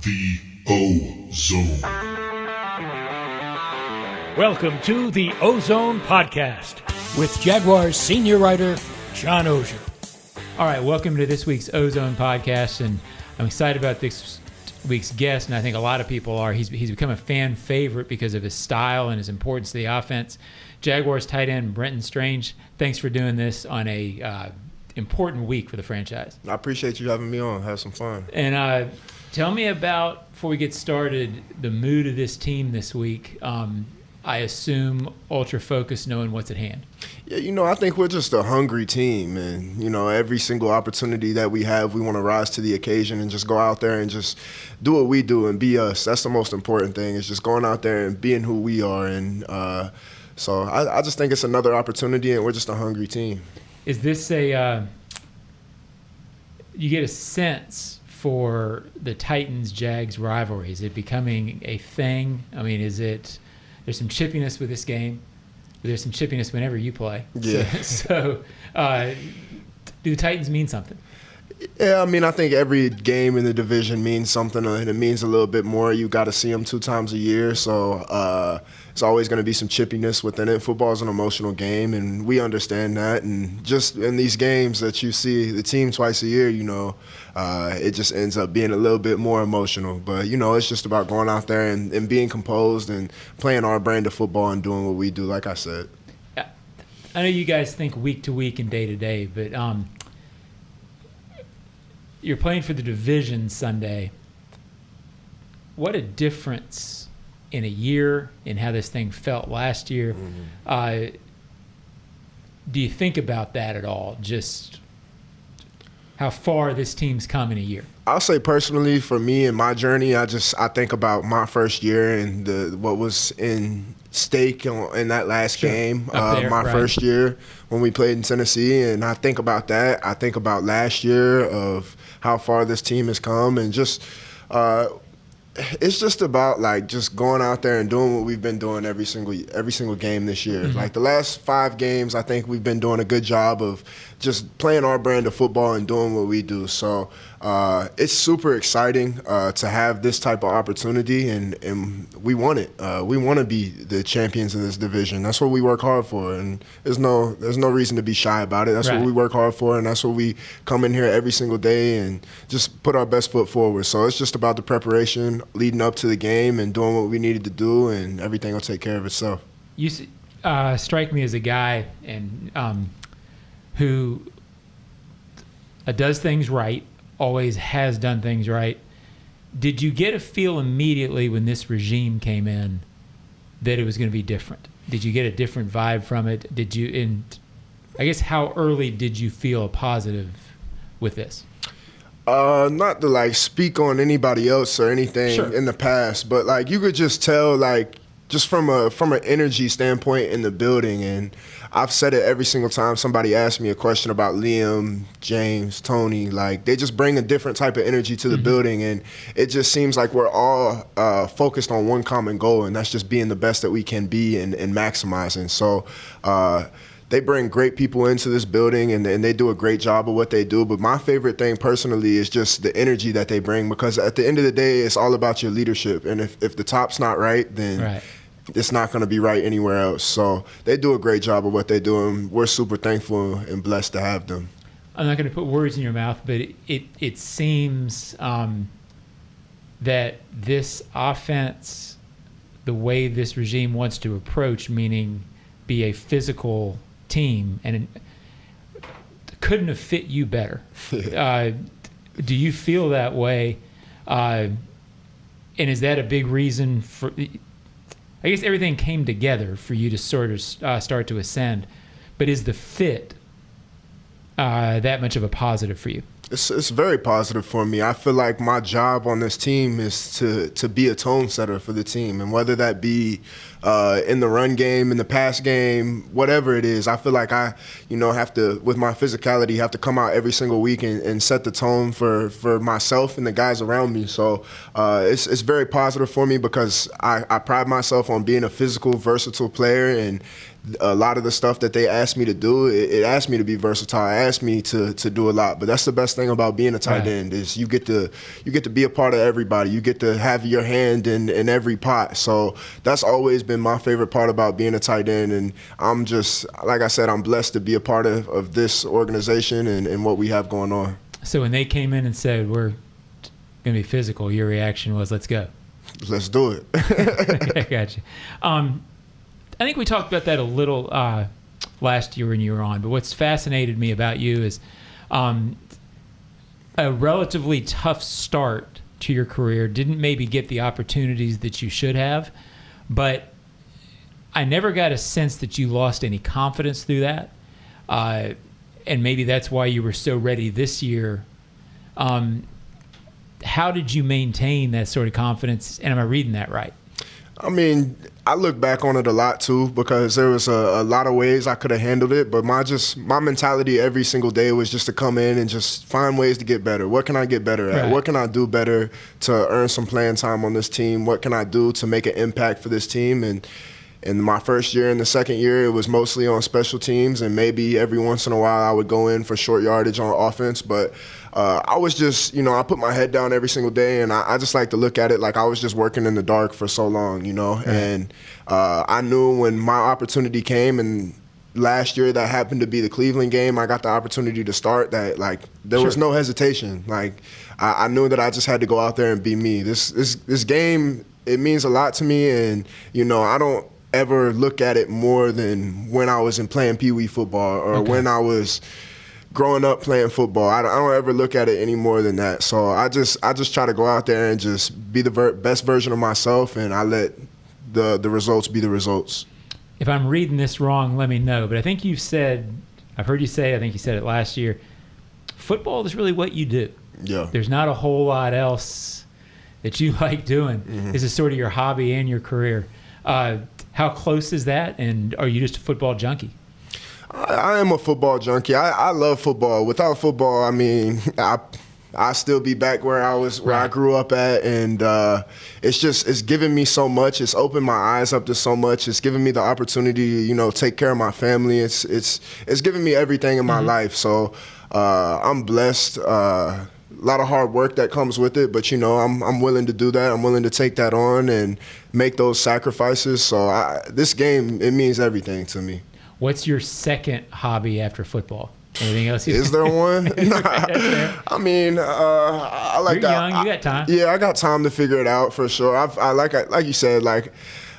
The Ozone. Welcome to the Ozone Podcast with Jaguars Senior Writer John Oehser. All right, welcome to this week's Ozone Podcast, and I'm excited about this week's guest, and I think a lot of people are. He's become a fan favorite because of his style and his importance to the offense. Jaguars tight end Brenton. Thanks for doing this on a important week for the franchise. I appreciate you having me on. Have some fun. And tell me about, before we get started, the mood of this team this week. I assume ultra focused, knowing what's at hand. Yeah, I think we're just a hungry team, and every single opportunity that we have, we want to rise to the occasion and just go out there and just do what we do and be us. That's the most important thing, is just going out there and being who we are. And so I just think it's another opportunity, and we're just a hungry team. Is this you get a sense for the Titans-Jags rivalry? Is it becoming a thing? I mean, there's some chippiness with this game. There's some chippiness whenever you play. Yeah. So do the Titans mean something? Yeah, I mean, I think every game in the division means something, and it means a little bit more. You got to see them 2 times a year, so it's always going to be some chippiness within it. Football is an emotional game, and we understand that. And just in these games that you see the team twice a year, it just ends up being a little bit more emotional. But, it's just about going out there and being composed and playing our brand of football and doing what we do, like I said. I know you guys think week to week and day to day, but you're playing for the division Sunday. What a difference in a year in how this thing felt last year. Mm-hmm. Do you think about that at all? Just how far this team's come in a year? I'll say personally, for me and my journey, I think about my first year and what was in stake in that last game, first year when we played in Tennessee, and I think about that. I think about last year of how far this team has come, and just it's just about just going out there and doing what we've been doing every single game this year. Mm-hmm. Like the last 5 games, I think we've been doing a good job of just playing our brand of football and doing what we do. So it's super exciting to have this type of opportunity, and we want it. We want to be the champions of this division. That's what we work hard for, and there's no reason to be shy about it. That's right. What we work hard for, and that's what we come in here every single day and just put our best foot forward. So it's just about the preparation leading up to the game and doing what we needed to do, and everything will take care of itself. You strike me as a guy who does things right, always has done things right. Did you get a feel immediately when this regime came in that it was going to be different? Did you get a different vibe from it? And I guess how early did you feel a positive with this? Not to speak on anybody else or anything Sure. in the past, but you could just tell just from an energy standpoint in the building. And I've said it every single time somebody asks me a question about Liam, James, Tony. They just bring a different type of energy to the mm-hmm. building, and it just seems like we're all focused on one common goal, and that's just being the best that we can be and maximizing. So they bring great people into this building, and they do a great job of what they do. But my favorite thing personally is just the energy that they bring, because at the end of the day, it's all about your leadership. And if the top's not right, then right. It's not going to be right anywhere else. So they do a great job of what they do, and we're super thankful and blessed to have them. I'm not going to put words in your mouth, but it seems that this offense, the way this regime wants to approach, meaning be a physical team, and it couldn't have fit you better. Do you feel that way? And is that a big reason for? I guess everything came together for you to sort of start to ascend, but is the fit that much of a positive for you? It's very positive for me. I feel like my job on this team is to be a tone setter for the team, and whether that be in the run game, in the pass game, whatever it is, I feel like I, have to, with my physicality, have to come out every single week and set the tone for myself and the guys around me. So it's very positive for me, because I pride myself on being a physical, versatile player, and a lot of the stuff that they asked me to do, it asked me to be versatile. It asked me to do a lot, but that's the best thing thing about being a tight end is you get to be a part of everybody. You get to have your hand in every pot. So that's always been my favorite part about being a tight end. And I'm just, like I said, I'm blessed to be a part of this organization and what we have going on. So when they came in and said, we're going to be physical, your reaction was, let's go. Let's do it. Okay, gotcha. I think we talked about that a little last year when you were on, but what's fascinated me about you is a relatively tough start to your career, didn't maybe get the opportunities that you should have, but I never got a sense that you lost any confidence through that, and maybe that's why you were so ready this year. How did you maintain that sort of confidence, and am I reading that right? I mean, I look back on it a lot too because there was a lot of ways I could have handled it, but my mentality every single day was just to come in and just find ways to get better. What can I get better at? Right. What can I do better to earn some playing time on this team? What can I do to make an impact for this team? And in my first year and the second year, it was mostly on special teams, and maybe every once in a while I would go in for short yardage on offense. But I was just, I put my head down every single day, and I just like to look at it like I was just working in the dark for so long, Right. And I knew when my opportunity came, and last year that happened to be the Cleveland game, I got the opportunity to start that, like, there was no hesitation. Like, I knew that I just had to go out there and be me. This game, it means a lot to me, and, I don't ever look at it more than when I was playing Pee Wee football or when I was growing up playing football. I don't ever look at it any more than that. So I just try to go out there and just be the best version of myself, and I let the results be the results. If I'm reading this wrong, let me know. But I think I've heard you say, I think you said it last year, football is really what you do. Yeah. There's not a whole lot else that you like doing. Mm-hmm. This is sort of your hobby and your career. How close is that, and are you just a football junkie? I am a football junkie. I love football. Without football, I mean, I still be back where I grew up at, and it's given me so much. It's opened my eyes up to so much. It's given me the opportunity to, take care of my family. It's given me everything in my life. So I'm blessed. A lot of hard work that comes with it, but I'm willing to do that. I'm willing to take that on and make those sacrifices. So this game, it means everything to me. What's your second hobby after football? Anything else? Is there one? I mean, I like You're that. Young, you got time. Yeah, I got time to figure it out for sure. Like you said, like,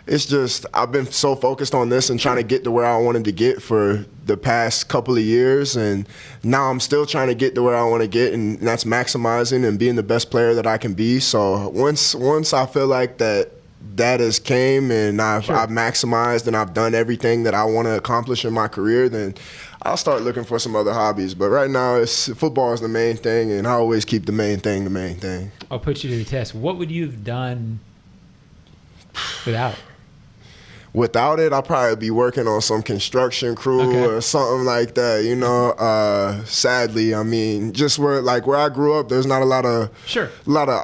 it's just I've been so focused on this and trying to get to where I wanted to get for the past couple of years, and now I'm still trying to get to where I want to get, and that's maximizing and being the best player that I can be. So once I feel like that has came and I've maximized and I've done everything that I want to accomplish in my career, then I'll start looking for some other hobbies. But right now, football is the main thing, and I always keep the main thing the main thing. I'll put you to the test. What would you have done without it? Without it, I'll probably be working on some construction crew or something like that. Sadly, I mean, just where I grew up, there's not a lot of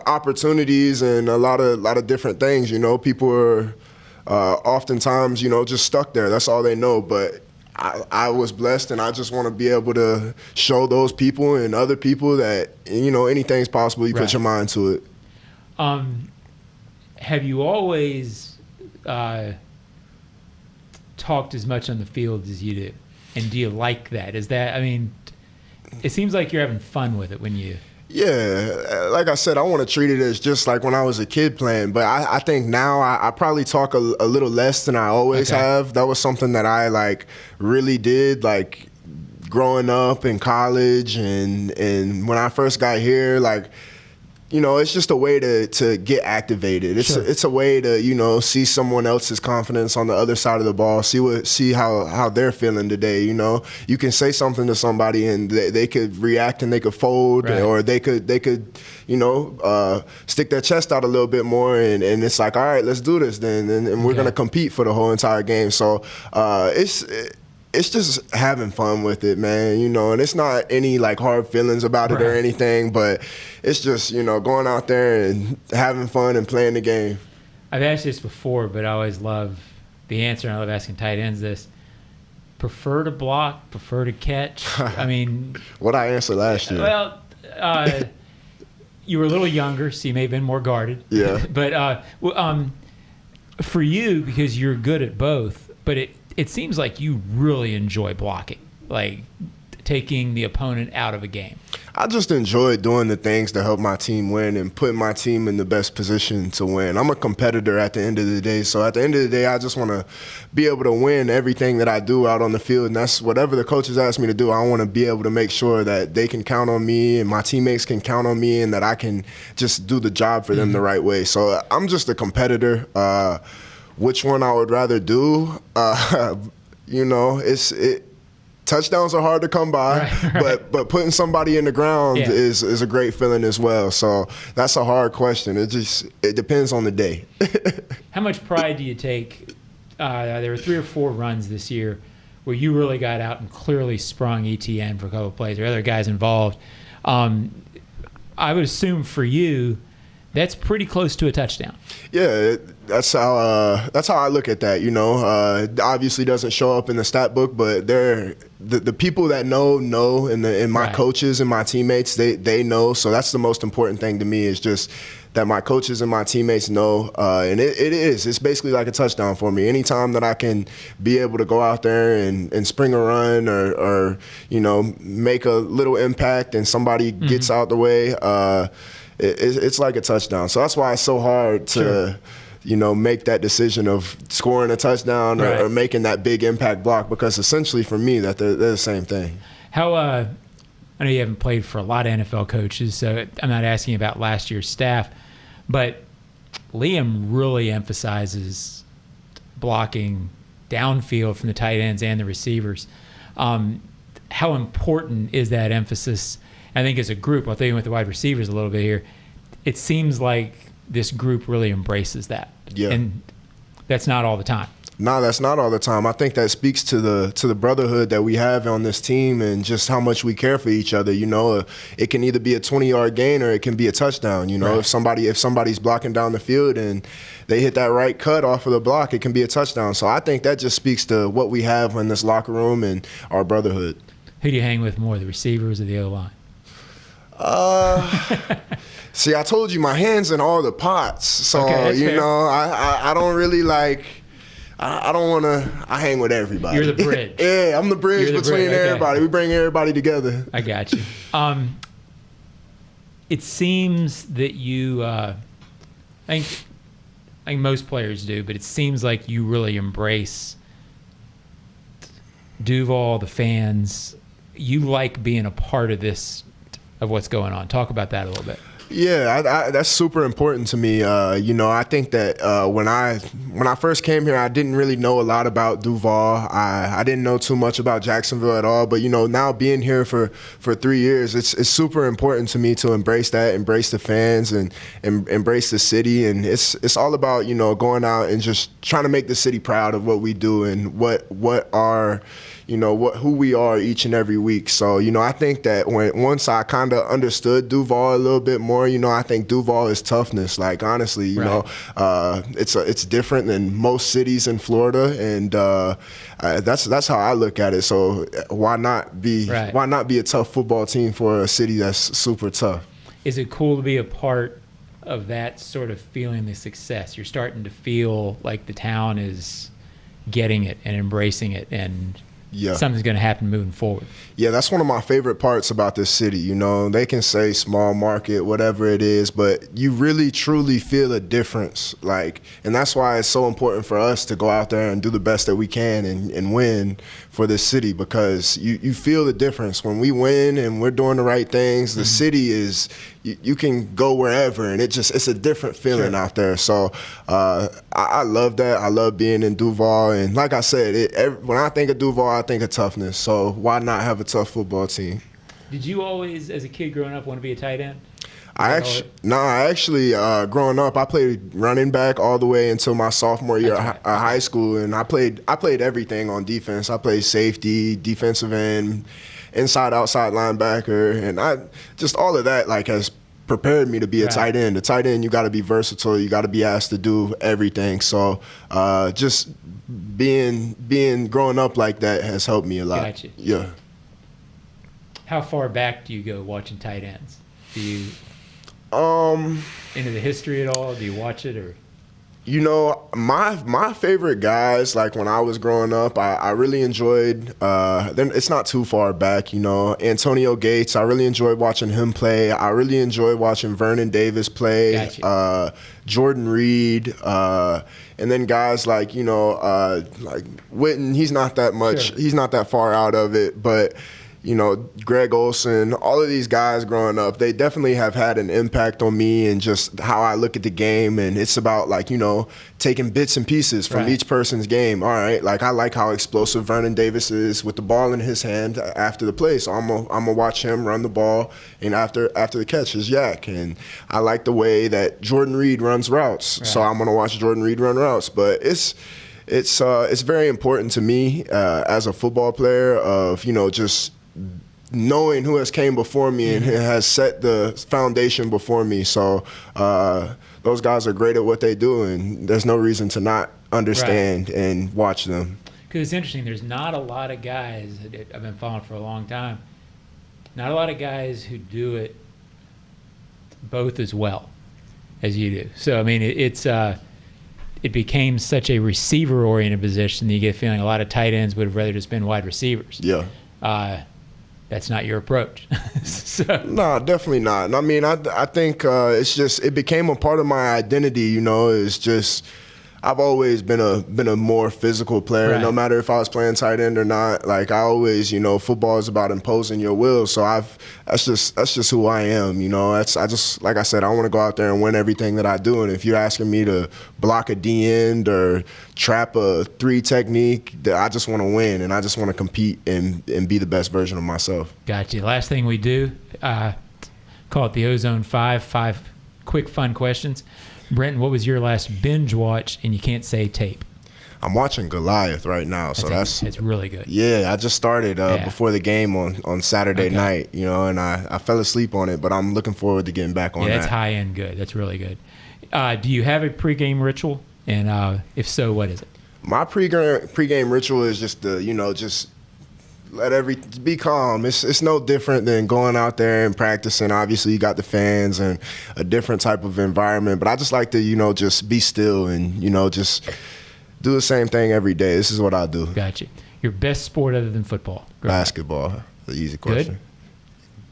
opportunities and a lot of different things. People are oftentimes just stuck there. That's all they know. But I was blessed, and I just want to be able to show those people and other people that anything's possible. You put your mind to it. Have you always talked as much on the field as you do, and do you like that? It seems like you're having fun with it when you... Yeah, like I said, I want to treat it as just like when I was a kid playing, but I think now I probably talk a little less than I always have. That was something that I really did growing up in college, and when I first got here, it's just a way to get activated. It's a way to see someone else's confidence on the other side of the ball. See how they're feeling today. You can say something to somebody and they could react and they could fold, or they could stick their chest out a little bit more, and it's like, all right, let's do this then, and we're gonna compete for the whole entire game. So it's just having fun with it, man, and it's not any hard feelings about it or anything, but it's just, going out there and having fun and playing the game. I've asked this before, but I always love the answer, and I love asking tight ends this. Prefer to block, prefer to catch? I mean... What I answered last year. Well, you were a little younger, so you may have been more guarded. Yeah. But for you, because you're good at both, but it seems like you really enjoy blocking, like taking the opponent out of a game. I just enjoy doing the things that help my team win and putting my team in the best position to win. I'm a competitor at the end of the day, so at the end of the day, I just want to be able to win everything that I do out on the field, and that's whatever the coaches ask me to do. I want to be able to make sure that they can count on me and my teammates can count on me and that I can just do the job for them the right way. So I'm just a competitor. Which one I would rather do, touchdowns are hard to come by, right. but putting somebody in the ground is a great feeling as well. So that's a hard question. It depends on the day. How much pride do you take? There were 3 or 4 runs this year where you really got out and clearly sprung ETN for a couple of plays. There are other guys involved. I would assume for you, that's pretty close to a touchdown. Yeah, that's how I look at that. Obviously doesn't show up in the stat book, but the people that know, and my coaches and my teammates, they know. So that's the most important thing to me, is just that my coaches and my teammates know. And it's basically like a touchdown for me. Anytime that I can be able to go out there and spring a run or make a little impact and somebody gets out the way, it's like a touchdown. So that's why it's so hard to, make that decision of scoring a touchdown or making that big impact block, because essentially for me that they're the same thing. How I know you haven't played for a lot of NFL coaches, so I'm not asking about last year's staff, but Liam really emphasizes blocking downfield from the tight ends and the receivers. How important is that emphasis? I think as a group, I'll tell you with the wide receivers a little bit here, it seems like this group really embraces that. Yeah. And that's not all the time. No, that's not all the time. I think that speaks to the brotherhood that we have on this team and just how much we care for each other. It can either be a 20-yard gain or it can be a touchdown. Right. If somebody's blocking down the field and they hit that right cut off of the block, it can be a touchdown. So I think that just speaks to what we have in this locker room and our brotherhood. Who do you hang with more, the receivers or the O-line? See, I told you my hand's in all the pots, so fair. I don't really like. I don't want to. I hang with everybody. You're the bridge. Yeah, I'm the bridge between everybody. We bring everybody together. I got you. It seems that you. I think most players do, but it seems like you really embrace Duval, the fans. You like being a part of this. Of what's going on. Talk about that a little bit. Yeah, that's super important to me. I think that when I first came here, I didn't really know a lot about Duval. I didn't know too much about Jacksonville at all. But now being here for 3 years, it's super important to me to embrace that, embrace the fans, and embrace the city. And it's all about going out and just trying to make the city proud of what we do and what our who we are each and every week. So, I think that once I kind of understood Duval a little bit more, I think Duval is toughness. Like, honestly, it's different than most cities in Florida, and that's how I look at it. So why not be a tough football team for a city that's super tough? Is it cool to be a part of that sort of feeling the success? You're starting to feel like the town is getting it and embracing it, and something's going to happen moving forward. Yeah, that's one of my favorite parts about this city. They can say small market, whatever it is, but you really, truly feel a difference. And that's why it's so important for us to go out there and do the best that we can and win for this city, because you feel the difference. When we win and we're doing the right things, the city is, you can go wherever, and it's a different feeling out there. So I love that. I love being in Duval. And like I said, when I think of Duval, I think of toughness. So why not have a tough football team? Did you always, as a kid growing up, want to be a tight end? I actually growing up, I played running back all the way until my sophomore year of high school, and I played everything on defense. I played safety, defensive end, inside, outside linebacker, and all of that has prepared me to be a tight end. A tight end, you got to be versatile. You got to be asked to do everything. So just being growing up like that has helped me a lot. Gotcha. Yeah. How far back do you go watching tight ends? Do you into the history at all? Do you watch it or? You know, my favorite guys, like when I was growing up, I really enjoyed, it's not too far back, you know, Antonio Gates. I really enjoyed watching him play. I really enjoyed watching Vernon Davis play, Gotcha. Jordan Reed, and then guys like, you know, like Witten. He's not that much, Sure. he's not that far out of it, but you know, Greg Olson, all of these guys growing up, they definitely have had an impact on me and just how I look at the game. And it's about, like, you know, taking bits and pieces from each person's game. All right, like I like how explosive Vernon Davis is with the ball in his hand after the play. So I'm gonna watch him run the ball, and after the catch is yak. And I like the way that Jordan Reed runs routes. So I'm gonna watch Jordan Reed run routes. But it's very important to me as a football player of, you know, just knowing who has came before me and has set the foundation before me. So those guys are great at what they do, and there's no reason to not understand and watch them. Because it's interesting, there's not a lot of guys that I've been following for a long time, not a lot of guys who do it both as well as you do. So, I mean, it became such a receiver-oriented position that you get a feeling a lot of tight ends would have rather just been wide receivers. Yeah. That's not your approach. No, definitely not. I mean, I think it's just, it became a part of my identity, you know. It's just, I've always been a more physical player, no matter if I was playing tight end or not. Like, I always, you know, football is about imposing your will. So that's just who I am, you know. Like I said, I want to go out there and win everything that I do. And if you're asking me to block a D end or trap a 3 technique, I just want to win, and I just want to compete and be the best version of myself. Gotcha. Last thing we do, call it the Ozone 5 quick fun questions. Brenton, what was your last binge watch? And you can't say tape. I'm watching Goliath right now, it's really good. Yeah, I just started before the game on Saturday night, you know, and I fell asleep on it, but I'm looking forward to getting back on that. Yeah, that's high end good. That's really good. Do you have a pregame ritual? And if so, what is it? My pregame ritual is just just be calm. It's no different than going out there and practicing. Obviously, you got the fans and a different type of environment, but I just like to, you know, just be still and, you know, just do the same thing every day. This is what I do. Gotcha. Your best sport other than football? Basketball. The easy question.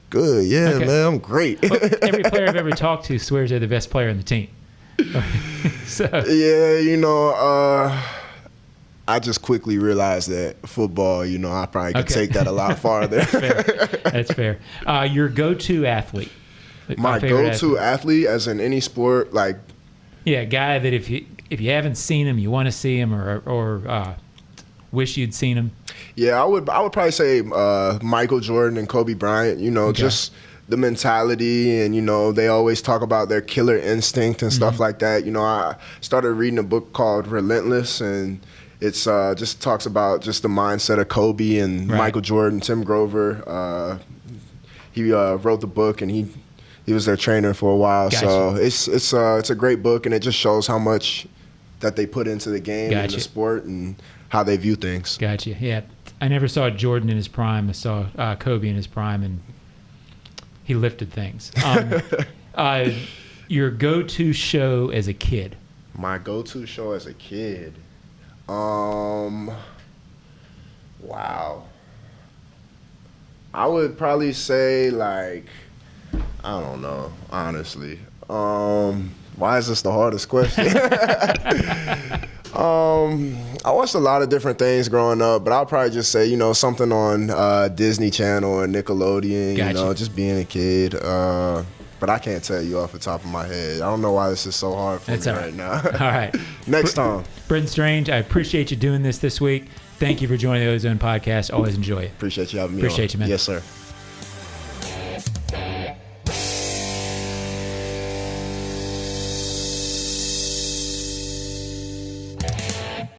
Good. Yeah, man. I'm great. Well, every player I've ever talked to swears they're the best player on the team. Yeah, you know, I just quickly realized that football, you know, I probably could take that a lot farther. That's fair. Your go-to athlete? My go-to athlete, as in any sport, like... Yeah, a guy that if you haven't seen him, you want to see him or wish you'd seen him? Yeah, I would probably say Michael Jordan and Kobe Bryant, you know, just the mentality, and, you know, they always talk about their killer instinct and stuff like that. You know, I started reading a book called Relentless, and it's just talks about just the mindset of Kobe and Michael Jordan. Tim Grover, he wrote the book, and he was their trainer for a while. Gotcha. So it's a great book, and it just shows how much that they put into the game and the sport and how they view things. Gotcha. Yeah, I never saw Jordan in his prime. I saw Kobe in his prime, and he lifted things. Your go-to show as a kid? My go-to show as a kid? Wow. I would probably say, like, I don't know, honestly. Why is this the hardest question? I watched a lot of different things growing up, but I'll probably just say, you know, something on Disney Channel or Nickelodeon, you know, just being a kid. But I can't tell you off the top of my head. I don't know why this is so hard for me right now. All right. Next time. Brenton Strange, I appreciate you doing this week. Thank you for joining the Ozone Podcast. Always enjoy it. Appreciate you having me on. Appreciate you, man. Yes, sir.